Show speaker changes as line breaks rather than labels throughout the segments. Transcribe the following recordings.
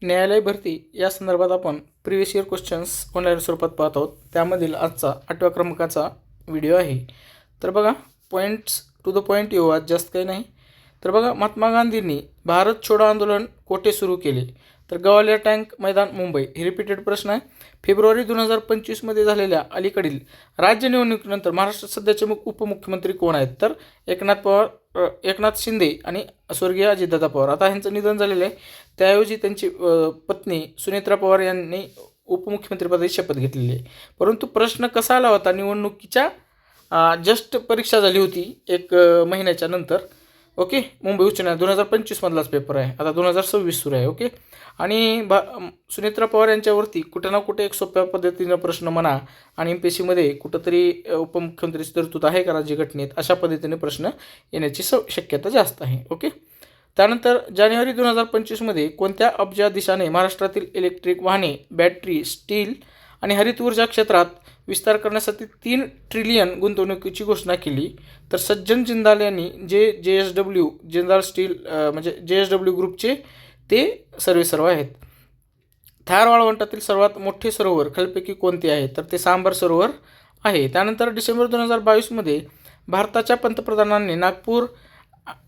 न्यायालय भरती या संदर्भात आपण प्रिव्हियस इयर क्वेश्चन्स ऑनलाईन स्वरूपात पाहत आहोत. त्यामधील आजचा 8व्या क्रमांकाचा व्हिडिओ आहे. तर बघा, पॉईंट्स टू द पॉईंट येऊ, आज जास्त काही नाही. तर बघा, महात्मा गांधींनी भारत छोडो आंदोलन कोठे सुरू केले? तर गवालियर टँक मैदान, मुंबई. हे रिपीटेड प्रश्न आहे. फेब्रुवारी 2025मध्ये झालेल्या अलीकडील राज्य निवडणुकीनंतर महाराष्ट्रात सध्याचे उपमुख्यमंत्री कोण आहेत? तर एकनाथ शिंदे आणि स्वर्गीय अजितदादा पवार. आता ह्यांचं निधन झालेलं आहे, त्याऐवजी त्यांची पत्नी सुनेत्रा पवार यांनी उपमुख्यमंत्रीपदाची शपथ घेतलेली आहे. परंतु प्रश्न कसा आला होता? निवडणुकीच्या जस्ट परीक्षा झाली होती एक महिन्याच्या नंतर. ओके, मुंबई उच्च न्यायालय 2025मधलाच पेपर आहे, आता 2026 सुरू आहे. ओके, आणि सुनेत्रा पवार यांच्यावरती कुठे ना कुठे एक सोप्या पद्धतीनं प्रश्न म्हणा आणि MPSCमध्ये कुठंतरी उपमुख्यमंत्रीची तरतूद आहे का राज्यघटनेत, अशा पद्धतीने प्रश्न येण्याची शक्यता जास्त आहे. ओके, त्यानंतर जानेवारी 2025मध्ये कोणत्या अब्जाधीशाने महाराष्ट्रातील इलेक्ट्रिक वाहने, बॅटरी, स्टील आणि हरित ऊर्जा क्षेत्रात विस्तार करण्यासाठी 3 ट्रिलियन गुंतवणुकीची घोषणा केली? तर सज्जन जिंदाल यांनी JSW जिंदाल स्टील म्हणजे JSW ग्रुपचे ते सर्वेसर्व आहेत. थार वाळवंटातील सर्वात मोठे सरोवर खालीलपैकी कोणते आहे? तर ते सांबर सरोवर आहे. त्यानंतर डिसेंबर 2022मध्ये भारताच्या पंतप्रधानांनी नागपूर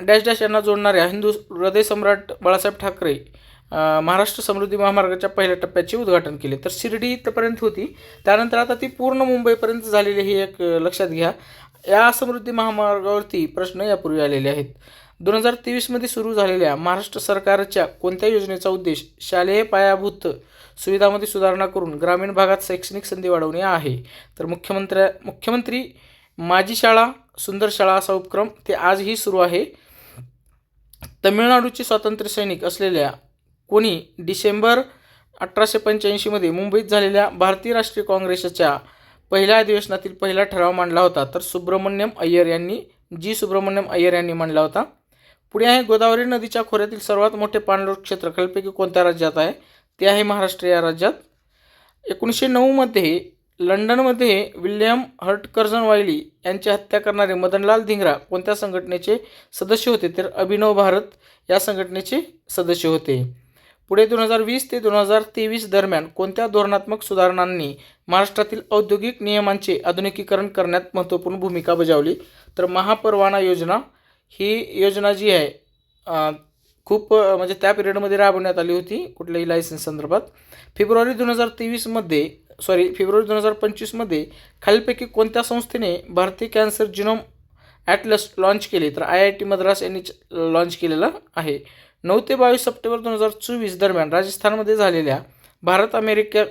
डॅश डॅश यांना जोडणाऱ्या हिंदू हृदय सम्राट बाळासाहेब ठाकरे महाराष्ट्र समृद्धी महामार्गाच्या पहिल्या टप्प्याचे उद्घाटन केले. तर शिर्डी इथपर्यंत होती, त्यानंतर आता ती पूर्ण मुंबईपर्यंत झालेली ही एक लक्षात घ्या. या समृद्धी महामार्गावरती प्रश्न यापूर्वी आलेले आहेत. 2023मध्ये सुरू झालेल्या महाराष्ट्र सरकारच्या कोणत्या योजनेचा उद्देश शालेय पायाभूत सुविधांमध्ये सुधारणा करून ग्रामीण भागात शैक्षणिक संधी वाढवणे आहे? तर मुख्यमंत्री माझी शाळा सुंदर शाळा असा उपक्रम ते आजही सुरू आहे. तमिळनाडूचे स्वातंत्र्य सैनिक असलेल्या कोणी डिसेंबर 1885मध्ये मुंबईत झालेल्या भारतीय राष्ट्रीय काँग्रेसच्या पहिल्या अधिवेशनातील पहिला ठराव मांडला होता? तर सुब्रमण्यम अय्यर यांनी मांडला होता. पुढे आहे, गोदावरी नदीच्या खोऱ्यातील सर्वात मोठे पाणलोट क्षेत्र खालीलपैकी कोणत्या राज्यात आहे? ते आहे महाराष्ट्र या राज्यात. 1909मध्ये लंडनमध्ये विल्यम हर्टकर्जन वायली यांची हत्या करणारे मदनलाल धिंगरा कोणत्या संघटनेचे सदस्य होते? तर अभिनव भारत या संघटनेचे सदस्य होते. पुढे 2020 ते 2023 दरम्यान कोणत्या धोरणात्मक सुधारणांनी महाराष्ट्रातील औद्योगिक नियमांचे आधुनिकीकरण करण्यात महत्त्वपूर्ण भूमिका बजावली? तर महापरवाना योजना ही योजना जी आहे खूप म्हणजे त्या पिरियडमध्ये राबवण्यात आली होती कुठल्याही लायसन्स संदर्भात. फेब्रुवारी 2025मध्ये खालीलपैकी कोणत्या संस्थेने भारतीय कॅन्सर जिनोम ॲटलस लॉन्च केले? तर IIT मद्रास यांनी लॉन्च केलेला आहे. 9 ते 22 सप्टेंबर 2024 दरम्यान राजस्थानमध्ये झालेल्या भारत अमेरिका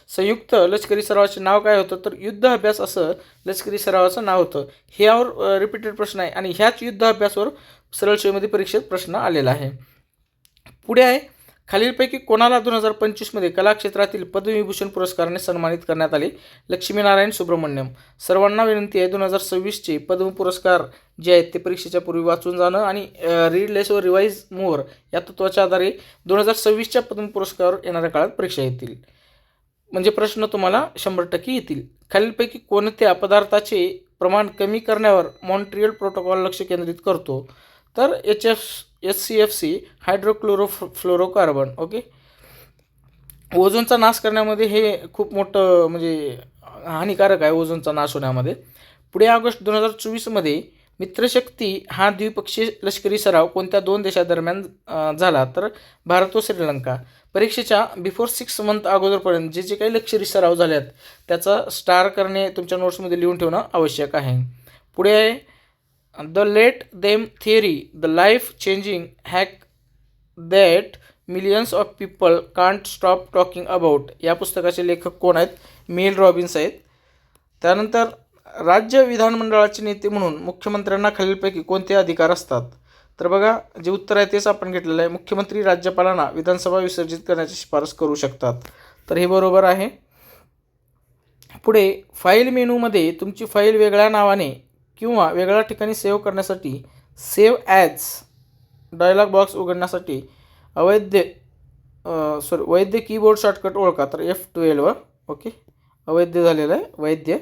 संयुक्त लष्करी सरावाचे नाव काय होतं? तर युद्ध अभ्यास असं लष्करी सरावाचं नाव होतं. ह्यावर रिपीटेड प्रश्न आहे आणि ह्याच युद्ध अभ्यासावर सरळ सेवेमध्ये परीक्षेत प्रश्न आलेला आहे. पुढे आहे, खालीलपैकी कोणाला 2025मध्ये कला क्षेत्रातील पद्मविभूषण पुरस्काराने सन्मानित करण्यात आले? लक्ष्मीनारायण सुब्रमण्यम. सर्वांना विनंती आहे, 2026चे पद्म पुरस्कार जे आहेत ते परीक्षेच्या पूर्वी वाचून जाणं आणि रीड लेस व रिवाइज मोर या तत्त्वाच्या आधारे 2026च्या पद्म पुरस्कारावर येणाऱ्या काळात परीक्षा येतील, म्हणजे प्रश्न तुम्हाला 100% येतील. खालीलपैकी कोणत्या पदार्थाचे प्रमाण कमी करण्यावर मॉन्ट्रियल प्रोटोकॉल लक्ष केंद्रित करतो? तर HCFC हायड्रोक्लोरोफ्लोरोकार्बन. ओके, ओझोनचा नाश करण्यामध्ये हे खूप मोठं म्हणजे हानिकारक आहे ओझोनचा नाश होण्यामध्ये. पुढे ऑगस्ट 2024मध्ये मित्रशक्ती हा द्विपक्षीय लष्करी सराव कोणत्या 2 देशादरम्यान झाला? तर भारत व श्रीलंका. परीक्षेच्या बिफोर 6 मंथ अगोदरपर्यंत जे काही लष्करी सराव झाल्यात त्याचा स्टार करणे तुमच्या नोट्समध्ये लिहून ठेवणं आवश्यक आहे. पुढे आहे, the let them theory, the life changing hack that millions of people can't stop talking about या पुस्तकाचे लेखक कोण आहेत? मेल रॉबिन्स आहेत. त्यानंतर राज्य विधानमंडळाचे नेते म्हणून मुख्यमंत्र्यांना खालीलपैकी कोणते अधिकार असतात? तर बघा, जे उत्तर आहे तेच आपण घेतलेलं आहे. मुख्यमंत्री राज्यपालांना विधानसभा विसर्जित करण्याची शिफारस करू शकतात, तर हे बरोबर आहे. पुढे, फाईल मेनूमध्ये तुमची फाईल वेगळ्या नावाने किंवा वेगळ्या ठिकाणी सेव्ह करण्यासाठी सेव्ह ॲज डायलॉग बॉक्स उघडण्यासाठी वैध कीबोर्ड शॉर्टकट ओळखा? तर F12. ओके, अवैध झालेलं आहे वैद्य.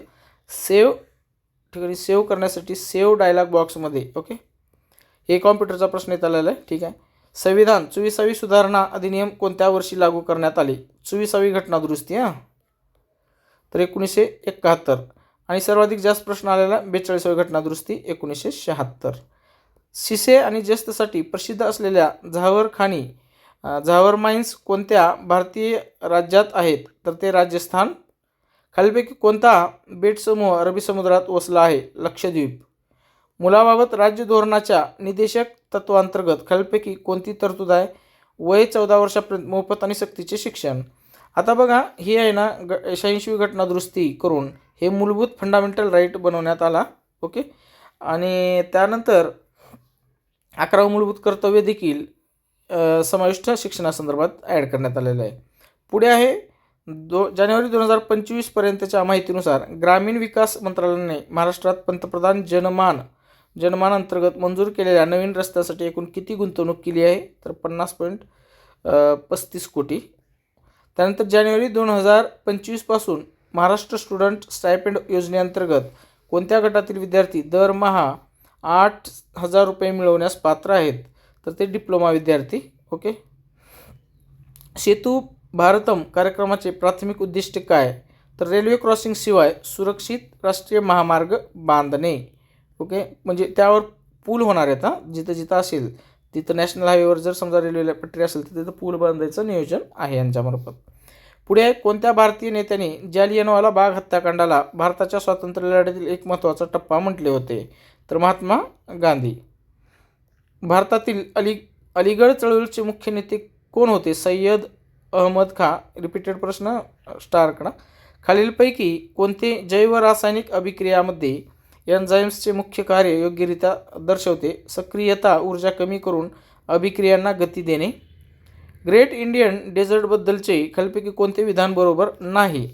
सेव्ह ठिकाणी सेव्ह करण्यासाठी सेव्ह डायलॉग बॉक्समध्ये. ओके, हे कॉम्प्युटरचा प्रश्न येत आलेला आहे. ठीक आहे, संविधान 24वी सुधारणा अधिनियम कोणत्या वर्षी लागू करण्यात आले? 24वी घटना दुरुस्ती तर 1971. आणि सर्वाधिक जास्त प्रश्न आलेला 42वी घटना दुरुस्ती 1976. शिसे आणि जस्तसाठी प्रसिद्ध असलेल्या झावर माइन्स कोणत्या भारतीय राज्यात आहेत? तर ते राजस्थान. खालीलपैकी कोणता बेट समूह अरबी समुद्रात वसला आहे? लक्षद्वीप. मुलाबाबत राज्य धोरणाच्या निदेशक तत्वांतर्गत खालीलपैकी कोणती तरतूद आहे? वय 14 वर्षापर्यंत मोफत आणि सक्तीचे शिक्षण. आता बघा, ही आहे ना 86वी घटना दुरुस्ती करून हे मूलभूत फंडामेंटल राईट बनवण्यात आला. ओके. आणि त्यानंतर 11वं मूलभूत कर्तव्य देखील समाविष्ट शिक्षणासंदर्भात ॲड करण्यात आलेलं आहे. पुढे आहे जानेवारी 2025 पर्यंतच्या माहितीनुसार ग्रामीण विकास मंत्रालयाने महाराष्ट्रात पंतप्रधान जनमान अंतर्गत मंजूर केलेल्या नवीन रस्त्यासाठी एकूण किती गुंतवणूक केली आहे? तर 50.35 कोटी. त्यानंतर जानेवारी 2025 पासून महाराष्ट्र स्टुडंट स्टायपेंड योजनेअंतर्गत कोणत्या गटातील विद्यार्थी दरमहा 8,000 रुपये मिळवण्यास पात्र आहेत? तर ते डिप्लोमा विद्यार्थी. ओके. सेतू भारतम कार्यक्रमाचे प्राथमिक उद्दिष्ट काय? तर रेल्वे क्रॉसिंग शिवाय सुरक्षित राष्ट्रीय महामार्ग बांधणे. ओके. म्हणजे त्यावर पूल होणार आहेत जिथं जिथं असेल तिथं नॅशनल हायवेवर जर समजा रेल्वे पटरी असेल तर तिथं पूल बांधायचं नियोजन आहे यांच्यामार्फत. पुढे आहे कोणत्या भारतीय नेत्याने जालियनवाला बाग हत्याकांडाला भारताच्या स्वातंत्र्य लढ्यातील एक महत्त्वाचा टप्पा म्हटले होते? तर महात्मा गांधी. भारतातील अलीगढ चळवळीचे मुख्य नेते कोण होते? सय्यद अहमद खां. रिपीटेड प्रश्न स्टारकडा. खालीलपैकी कोणते जैव रासायनिक अभिक्रियामध्ये एन्झाईम्सचे मुख्य कार्य योग्यरित्या दर्शवते? सक्रियता ऊर्जा कमी करून अभिक्रियांना गती देणे. ग्रेट इंडियन डेझर्टबद्दलचे खालीलपैकी कोणते विधान बरोबर नाही?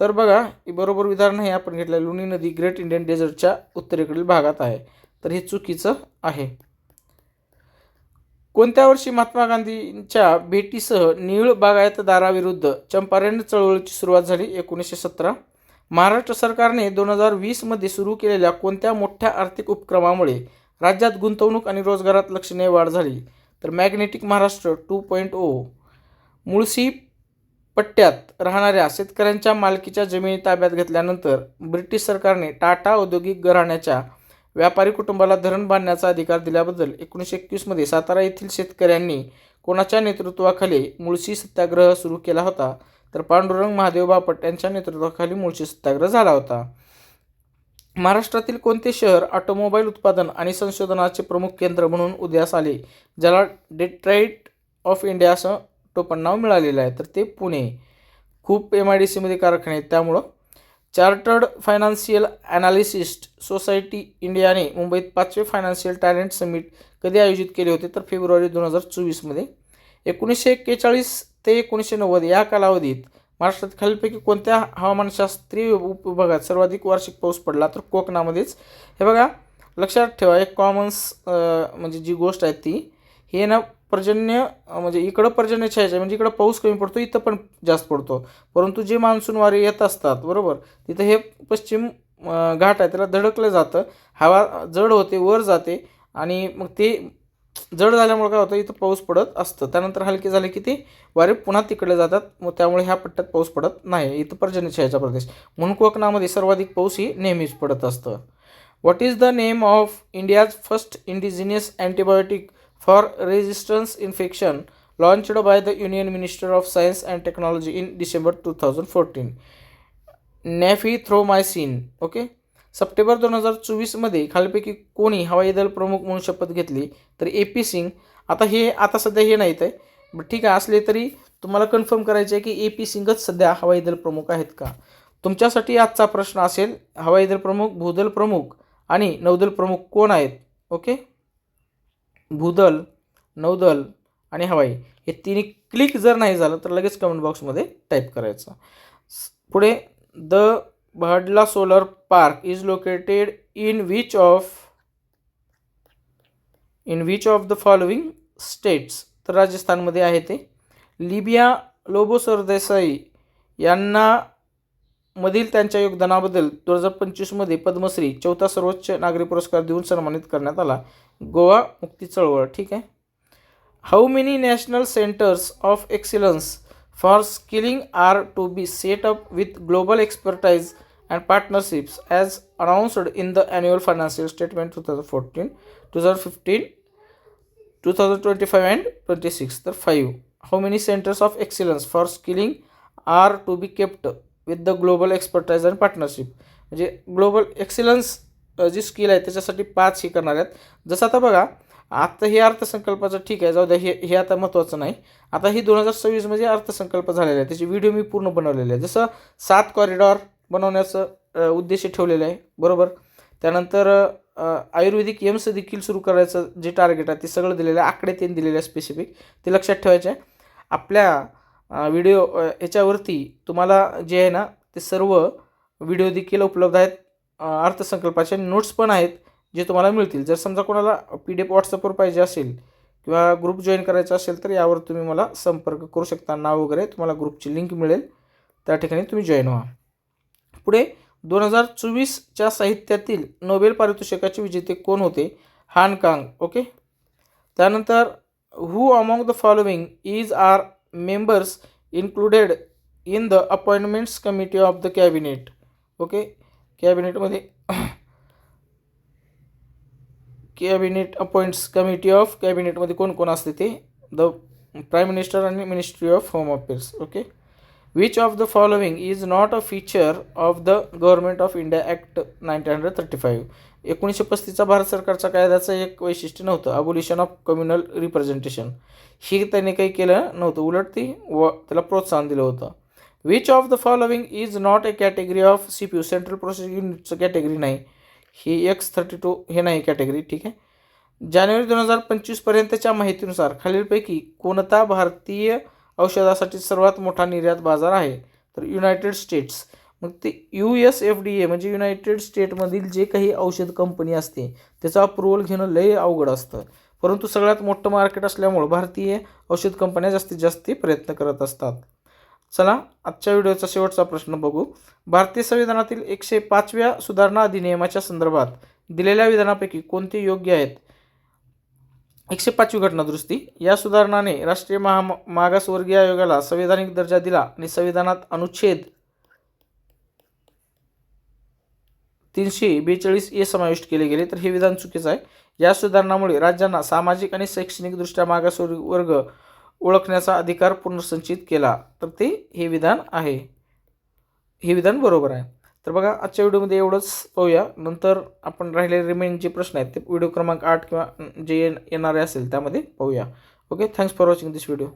तर बघा, बरोबर विधान नाही आपण घेतलं. लुनी नदी ग्रेट इंडियन डेझर्टच्या उत्तरेकडील भागात आहे, तर हे चुकीचं आहे. कोणत्या वर्षी महात्मा गांधींच्या भेटीसह नीळ बागायतदाराविरुद्ध चंपारण चळवळीची सुरुवात झाली? 1917. महाराष्ट्र सरकारने 2020मध्ये सुरू केलेल्या कोणत्या मोठ्या आर्थिक उपक्रमामुळे राज्यात गुंतवणूक आणि रोजगारात लक्षणीय वाढ झाली? तर मॅग्नेटिक महाराष्ट्र 2.0. मुळशी पट्ट्यात राहणाऱ्या शेतकऱ्यांच्या मालकीच्या जमिनी ताब्यात घेतल्यानंतर ब्रिटिश सरकारने टाटा औद्योगिक घराण्याच्या व्यापारी कुटुंबाला धरण बांधण्याचा अधिकार दिल्याबद्दल 1921मध्ये सातारा येथील शेतकऱ्यांनी कोणाच्या नेतृत्वाखाली मुळशी सत्याग्रह सुरू केला होता? तर पांडुरंग महादेव बापट यांच्या नेतृत्वाखाली मुळशी सत्याग्रह झाला होता. महाराष्ट्रातील कोणते शहर ऑटोमोबाईल उत्पादन आणि संशोधनाचे प्रमुख केंद्र म्हणून उदयास आले, ज्याला डेट्रॉईट ऑफ इंडिया असं टोपण नाव मिळालेलं आहे? तर ते पुणे. खूप MIDCमध्ये कारखाने आहेत त्यामुळं. चार्टर्ड फायनान्शियल ॲनालिसिस्ट सोसायटी इंडियाने मुंबईत 5वे फायनान्शियल टॅलेंट समिट कधी आयोजित केले होते? तर फेब्रुवारी 2024मध्ये. 1941 ते 1990 या कालावधीत महाराष्ट्रात खालीलपैकी कोणत्या हवामानशास्त्रीय उपविभागात सर्वाधिक वार्षिक पाऊस पडला? तर कोकणामध्येच. हे बघा, लक्षात ठेवा, एक कॉमन्स म्हणजे जी गोष्ट आहे ती हे ना पर्जन्य म्हणजे इकडं पर्जन्य छायाचं आहे, म्हणजे इकडं पाऊस कमी पडतो, इथं पण जास्त पडतो. परंतु जे मान्सून वारे येत असतात बरोबर, तिथं हे पश्चिम घाट आहे त्याला धडकलं जातं, हवा जड होते, वर जाते आणि मग ते जड झाल्यामुळे काय होतं, इथं पाऊस पडत असतं. त्यानंतर हलके झाले की ते वारे पुन्हा तिकडे जातात, मग त्यामुळे ह्या पट्ट्यात पाऊस पडत नाही. इथं पर्जन्य छायाचा प्रदेश म्हणून कोकणामध्ये सर्वाधिक पाऊस ही नेहमीच पडत असतं. What is the name of India's first indigenous antibiotic for resistance infection launched by the union minister of science and technology in December 2014? Nafithromycin. Okay. September 2024मध्ये खालीलपैकी कोणी हवाई दल प्रमुख म्हणून शपथ घेतली? तर AP सिंग. आता सध्या हे नाहीत आहे, ठीक आहे, असले तरी तुम्हाला कन्फर्म करायचे आहे की AP सिंगच सध्या हवाई दल प्रमुख आहेत का? तुमच्यासाठी आजचा प्रश्न असेल, हवाई दल प्रमुख, भूदल प्रमुख आणि नौदल प्रमुख कोण आहेत? ओके. भूदल, नौदल आणि हवाई हे तिन्ही क्लिक जर नाही झालं तर लगेच कमेंट बॉक्समध्ये टाईप करायचं. पुढे the Bhadla solar park is located in which of the following states? तर राजस्थानमध्ये आहे ते. लिबिया लोबो सरदेसाई यांना मधील त्यांच्या योगदानाबद्दल 2025मध्ये पद्मश्री 4था सर्वोच्च नागरी पुरस्कार देऊन सन्मानित करण्यात आला. गोवा मुक्ती चळवळ. ठीक आहे. How many national centres of excellence for skilling are to be set up with global expertise and partnerships as announced in the annual financial statement 2014, 2015, 2025 and 26. तर 5. How many centres of excellence for skilling are to be kept with the global expertise and partnership. म्हणजे global excellence जी skill आहे त्याच्यासाठी 5 हे करणार आहेत. जसं आता बघा, आता हे अर्थसंकल्पाचं ठीक आहे, जाऊ द्या, हे आता महत्त्वाचं नाही. आता ही 2026 मध्ये अर्थसंकल्प झालेला आहे, त्याची व्हिडिओ मी पूर्ण बनवलेले आहे. जसं 7 कॉरिडॉर बनवण्याचं उद्देश ठेवलेलं आहे, बरोबर. त्यानंतर आयुर्वेदिक एम्स देखील सुरू करायचं जे टार्गेट आहे ते सगळं दिलेलं आहे, आकडे त्यांनी दिलेले आहे स्पेसिफिक, ते लक्षात ठेवायचे आहे. आपल्या व्हिडिओ याच्यावरती तुम्हाला जे आहे ना ते सर्व व्हिडिओ देखील उपलब्ध आहेत. अर्थसंकल्पाचे नोट्स पण आहेत जे तुम्हाला मिळतील. जर समजा कोणाला PDF व्हॉट्सअपवर पाहिजे असेल किंवा ग्रुप जॉईन करायचा असेल तर यावर तुम्ही मला संपर्क करू शकता. नाव वगैरे तुम्हाला ग्रुपची लिंक मिळेल, त्या ठिकाणी तुम्ही जॉईन व्हा. पुढे 2024च्या साहित्यातील नोबेल पारितोषिकाचे विजेते कोण होते? हान कांग. ओके. त्यानंतर who among the following is are members included in the appointments committee of the cabinet. Okay. कॅबिनेटमध्ये कॅबिनेट अपॉइंट्स कमिटी ऑफ कॅबिनेटमध्ये कोण कोण असते ते? द प्राईम मिनिस्टर आणि ministry of home affairs. Okay. Which of the following is not a feature of the government of India act 1935. 1935चा भारत सरकारच्या कायद्याचं एक वैशिष्ट्य नव्हतं, अबोलिशन ऑफ कम्युनल रिप्रेझेंटेशन. ही त्यांनी काही केलं नव्हतं, उलट त्याला प्रोत्साहन दिलं होतं. Which of the following is not a category of CPU, central processing युनिटचं कॅटेगरी नाही. ही X32 हे नाही कॅटेगरी, ठीक आहे. जानेवारी 2025 पर्यंतच्या माहितीनुसार खालीलपैकी कोणता भारतीय औषधासाठी सर्वात मोठा निर्यात बाजार आहे? तर युनायटेड स्टेट्स. मग ते USFDA म्हणजे युनायटेड स्टेटमधील जे काही औषध कंपनी असते त्याचं अप्रुव्हल घेणं लय अवघड असतं, परंतु सगळ्यात मोठं मार्केट असल्यामुळं भारतीय औषध कंपन्या जास्तीत जास्त प्रयत्न करत असतात. चला आजच्या व्हिडिओचा शेवटचा प्रश्न बघू. भारतीय संविधानातील 105व्या सुधारणा अधिनियमाच्या संदर्भात दिलेल्या विधानापैकी कोणते योग्य आहेत? 105वी घटना दुरुस्ती. या सुधारणाने राष्ट्रीय मागासवर्गीय आयोगाला संवैधानिक दर्जा दिला आणि संविधानात अनुच्छेद 342A समाविष्ट केले गेले. तर हे विधान चुकीचं आहे. या सुधारणामुळे राज्यांना सामाजिक आणि शैक्षणिकदृष्ट्या मागासवर्ग ओळखण्याचा अधिकार पुनर्संचित केला. तर हे विधान आहे, हे विधान बरोबर आहे. तर बघा आजच्या व्हिडिओमध्ये एवढंच पाहूया. नंतर आपण राहिलेले रिमेनिंग जे प्रश्न आहेत ते व्हिडिओ क्रमांक 8 किंवा जे येणारे असेल त्यामध्ये पाहूया. Okay. Thanks for watching this video.